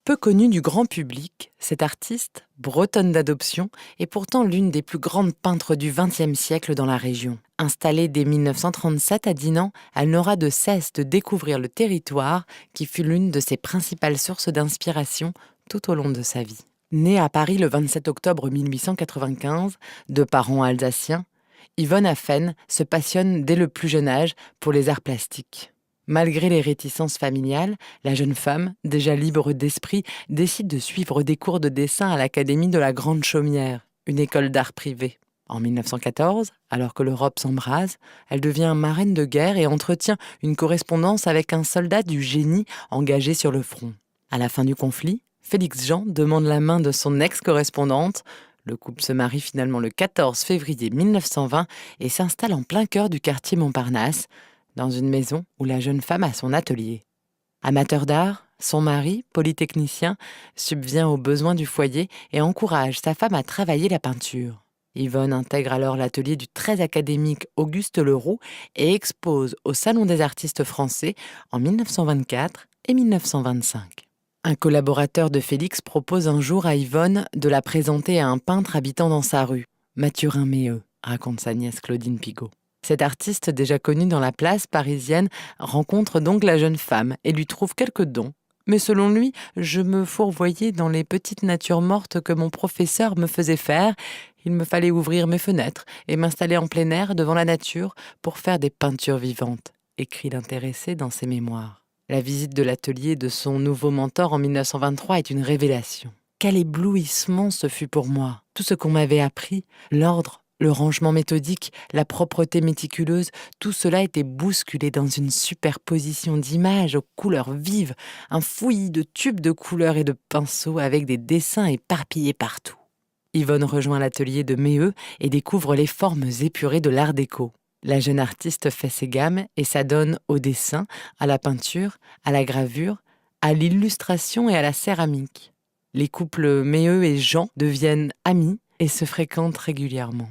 Peu connue du grand public, cette artiste, bretonne d'adoption, est pourtant l'une des plus grandes peintres du XXe siècle dans la région. Installée dès 1937 à Dinan, elle n'aura de cesse de découvrir le territoire qui fut l'une de ses principales sources d'inspiration tout au long de sa vie. Née à Paris le 27 octobre 1895, de parents alsaciens, Yvonne Affen se passionne dès le plus jeune âge pour les arts plastiques. Malgré les réticences familiales, la jeune femme, déjà libre d'esprit, décide de suivre des cours de dessin à l'Académie de la Grande Chaumière, une école d'art privée. En 1914, alors que l'Europe s'embrase, elle devient marraine de guerre et entretient une correspondance avec un soldat du génie engagé sur le front. À la fin du conflit, Félix Jean demande la main de son ex-correspondante. Le couple se marie finalement le 14 février 1920 et s'installe en plein cœur du quartier Montparnasse, dans une maison où la jeune femme a son atelier. Amateur d'art, son mari, polytechnicien, subvient aux besoins du foyer et encourage sa femme à travailler la peinture. Yvonne intègre alors l'atelier du très académique Auguste Leroux et expose au Salon des artistes français en 1924 et 1925. Un collaborateur de Félix propose un jour à Yvonne de la présenter à un peintre habitant dans sa rue, Mathurin Méheut, raconte sa nièce Claudine Pigot. Cet artiste, déjà connu dans la place parisienne, rencontre donc la jeune femme et lui trouve quelques dons. Mais selon lui, je me fourvoyais dans les petites natures mortes que mon professeur me faisait faire. Il me fallait ouvrir mes fenêtres et m'installer en plein air devant la nature pour faire des peintures vivantes, écrit l'intéressé dans ses mémoires. La visite de l'atelier de son nouveau mentor en 1923 est une révélation. Quel éblouissement ce fut pour moi. Tout ce qu'on m'avait appris, l'ordre, le rangement méthodique, la propreté méticuleuse, tout cela était bousculé dans une superposition d'images aux couleurs vives, un fouillis de tubes de couleurs et de pinceaux avec des dessins éparpillés partout. Yvonne rejoint l'atelier de Méheut et découvre les formes épurées de l'art déco. La jeune artiste fait ses gammes et s'adonne au dessin, à la peinture, à la gravure, à l'illustration et à la céramique. Les couples Méheut et Jean deviennent amis et se fréquentent régulièrement.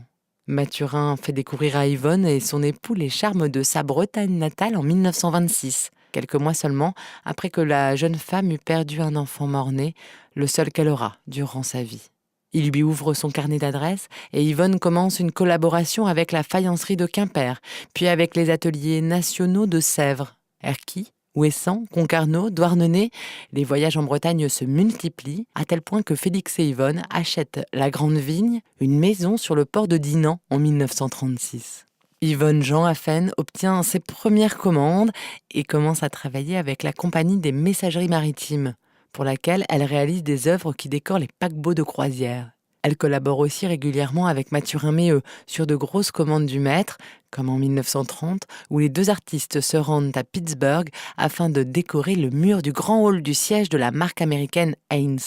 Mathurin fait découvrir à Yvonne et son époux les charmes de sa Bretagne natale en 1926, quelques mois seulement après que la jeune femme eut perdu un enfant mort-né, le seul qu'elle aura durant sa vie. Il lui ouvre son carnet d'adresses et Yvonne commence une collaboration avec la faïencerie de Quimper, puis avec les ateliers nationaux de Sèvres, Erquy, Ouessant, Concarneau, Douarnenez. Les voyages en Bretagne se multiplient, à tel point que Félix et Yvonne achètent la Grande Vigne, une maison sur le port de Dinan en 1936. Yvonne Jean Affen obtient ses premières commandes et commence à travailler avec la Compagnie des Messageries Maritimes, pour laquelle elle réalise des œuvres qui décorent les paquebots de croisière. Elle collabore aussi régulièrement avec Mathurin Méheut sur de grosses commandes du maître, comme en 1930, où les deux artistes se rendent à Pittsburgh afin de décorer le mur du grand hall du siège de la marque américaine Haynes.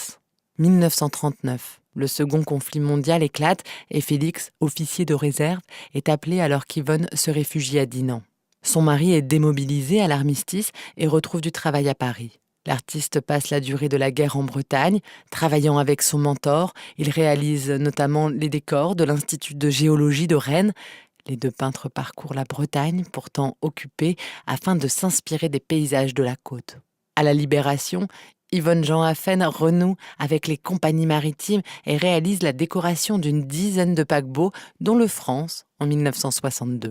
1939. Le second conflit mondial éclate et Félix, officier de réserve, est appelé alors qu'Yvonne se réfugie à Dinan. Son mari est démobilisé à l'armistice et retrouve du travail à Paris. L'artiste passe la durée de la guerre en Bretagne, travaillant avec son mentor. Il réalise notamment les décors de l'Institut de géologie de Rennes. Les deux peintres parcourent la Bretagne, pourtant occupée, afin de s'inspirer des paysages de la côte. À la Libération, Yvonne Jean Affen renoue avec les compagnies maritimes et réalise la décoration d'une dizaine de paquebots, dont le France en 1962.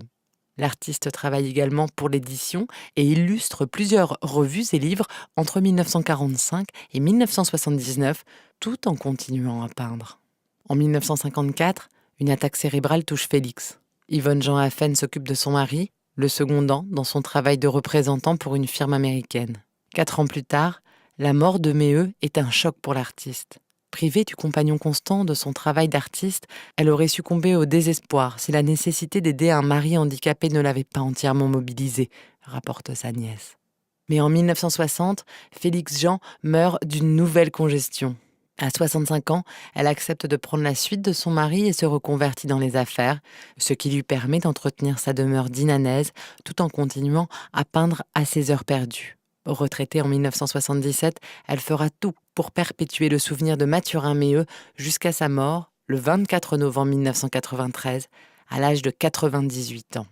L'artiste travaille également pour l'édition et illustre plusieurs revues et livres entre 1945 et 1979, tout en continuant à peindre. En 1954, une attaque cérébrale touche Félix. Yvonne Jean Affen s'occupe de son mari, le secondant dans son travail de représentant pour une firme américaine. 4 ans plus tard, la mort de Méheut est un choc pour l'artiste. Privée du compagnon constant de son travail d'artiste, elle aurait succombé au désespoir si la nécessité d'aider un mari handicapé ne l'avait pas entièrement mobilisée, rapporte sa nièce. Mais en 1960, Félix Jean meurt d'une nouvelle congestion. À 65 ans, elle accepte de prendre la suite de son mari et se reconvertit dans les affaires, ce qui lui permet d'entretenir sa demeure dinanaise tout en continuant à peindre à ses heures perdues. Retraitée en 1977, elle fera tout pour perpétuer le souvenir de Mathurin Méheut jusqu'à sa mort, le 24 novembre 1993, à l'âge de 98 ans.